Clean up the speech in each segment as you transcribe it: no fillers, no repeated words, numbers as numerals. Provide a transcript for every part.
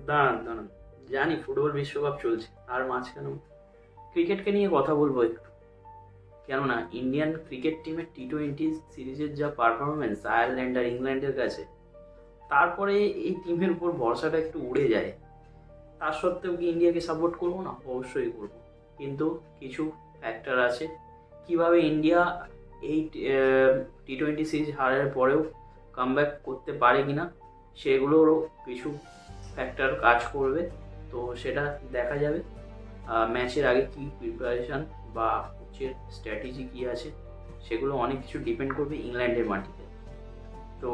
দাঁড়ান দাঁড়ান, জানি ফুটবল বিশ্বকাপ চলছে, আর মাঝখানে ক্রিকেটকে নিয়ে কথা বলবো একটু। কেননা ইন্ডিয়ান ক্রিকেট টিমের T20 সিরিজের যা পারফরমেন্স আয়ারল্যান্ড আর ইংল্যান্ডের কাছে, তারপরে এই টিমের উপর ভরসাটা একটু উড়ে যায়। তার সত্ত্বেও কি ইন্ডিয়াকে সাপোর্ট করবো না? অবশ্যই করবো, কিন্তু কিছু ফ্যাক্টর আছে। কিভাবে ইন্ডিয়া এই T20 সিরিজ হারার পরেও কামব্যাক করতে পারে কিনা, সেগুলোরও কিছু ফ্যাক্টর কাজ করবে। তো সেটা দেখা যাবে ম্যাচের আগে কি প্রিপারেশান বা কোচের স্ট্র্যাটেজি কী আছে, সেগুলো অনেক কিছু ডিপেন্ড করবে ইংল্যান্ডের মাটিতে। তো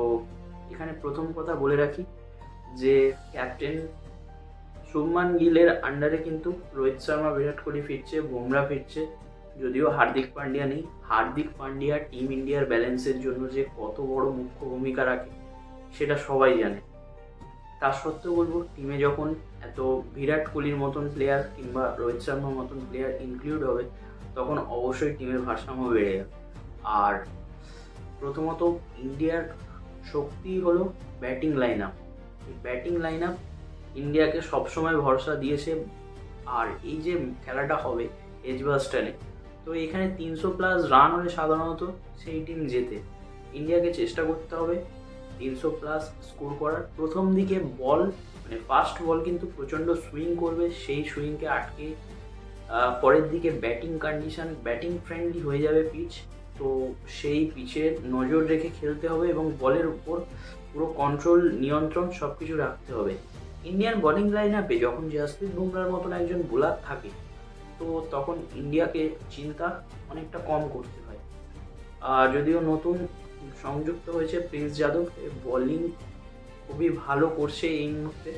এখানে প্রথম কথা বলে রাখি যে ক্যাপ্টেন শুভমান গিলের আন্ডারে কিন্তু রোহিত শর্মা, বিরাট কোহলি ফিরছে, বুমরা ফিরছে, যদিও হার্দিক পান্ডিয়া নেই। হার্দিক পান্ডিয়া টিম ইন্ডিয়ার ব্যালেন্সের জন্য যে কত বড় মুখ্য ভূমিকা রাখে সেটা সবাই জানে। তার সত্ত্বেও বলবো, টিমে যখন এত বিরাট কোহলির মতন প্লেয়ার কিংবা রোহিত শর্মার মতন প্লেয়ার ইনক্লুড হবে, তখন অবশ্যই টিমের ভারসাম্য বেড়ে যাবে। আর প্রথমত ইন্ডিয়ার শক্তি হলো ব্যাটিং লাইন আপ। এই ব্যাটিং লাইন আপ ইন্ডিয়াকে সবসময় ভরসা দিয়েছে। আর এই যে খেলাটা হবে এজবাস্টনে, তো এখানে 300+ রান হলে সাধারণত সেই টিম জেতে। ইন্ডিয়াকে চেষ্টা করতে হবে 300+ স্কোর করার। প্রথম দিকে বল মানে ফার্স্ট বল কিন্তু প্রচণ্ড সুইং করবে, সেই সুইংকে আটকে পরের দিকে ব্যাটিং কন্ডিশন, ব্যাটিং ফ্রেন্ডলি হয়ে যাবে পিচ। তো সেই পিচের নজর রেখে খেলতে হবে এবং বলের উপর পুরো কন্ট্রোল, নিয়ন্ত্রণ সব কিছু রাখতে হবে। ইন্ডিয়ান বোলিং লাইন আপে যখন জাসপ্রীত বুমরার মতন একজন বোলার থাকে, তো তখন ইন্ডিয়াকে চিন্তা অনেকটা কম করতে হয়। যদিও নতুন সংযুক্ত হয়েছে প্রিন্স যাদব, বোলিং খুবই ভালো করছে এই মুহূর্তে।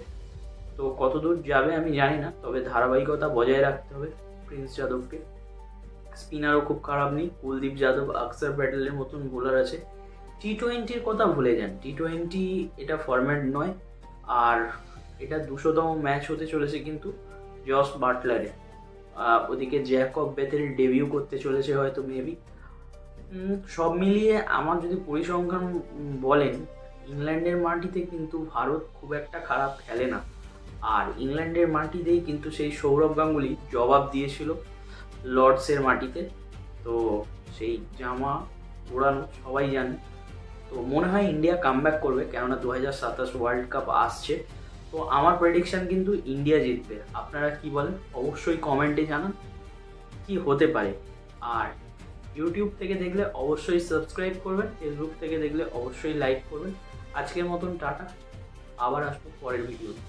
তো কতদূর যাবে আমি জানি না, তবে ধারাবাহিকতা বজায় রাখতে হবে প্রিন্স যাদবকে। স্পিনারও খুব খারাপ নেই, কুলদীপ যাদব, অক্ষর প্যাটেলের মতন বোলার আছে। T20-র কথা ভুলে যান, T20 এটা ফরম্যাট নয়। আর এটা 200তম ম্যাচ হতে চলেছে কিন্তু জস বাটলারে। ওদিকে জ্যাকব বেথেল ডেবিউ করতে চলেছে হয়তো, মেবি। সব মিলিয়ে আমার যদি পরিসংখ্যান বলেন, ইংল্যান্ডের মাটিতে কিন্তু ভারত খুব একটা খারাপ খেলে না। আর ইংল্যান্ডের মাটিতেই কিন্তু সেই সৌরভ গাঙ্গুলি জবাব দিয়েছিল লর্ডসের মাটিতে। তো সেই জামা ওড়ানো সবাই জানে। তো মনে হয় ইন্ডিয়া কামব্যাক করবে, কেননা 2027 ওয়ার্ল্ড কাপ আসছে। তো আমার প্রেডিকশান কিন্তু ইন্ডিয়া জিতবে। আপনারা কি বলেন অবশ্যই কমেন্টে জানান কি হতে পারে। আর ইউটিউব থেকে দেখলে অবশ্যই সাবস্ক্রাইব করবেন, ফেসবুক থেকে দেখলে অবশ্যই লাইক করবেন। আজকের মতন টাটা, আবার আসবো পরের ভিডিওতে।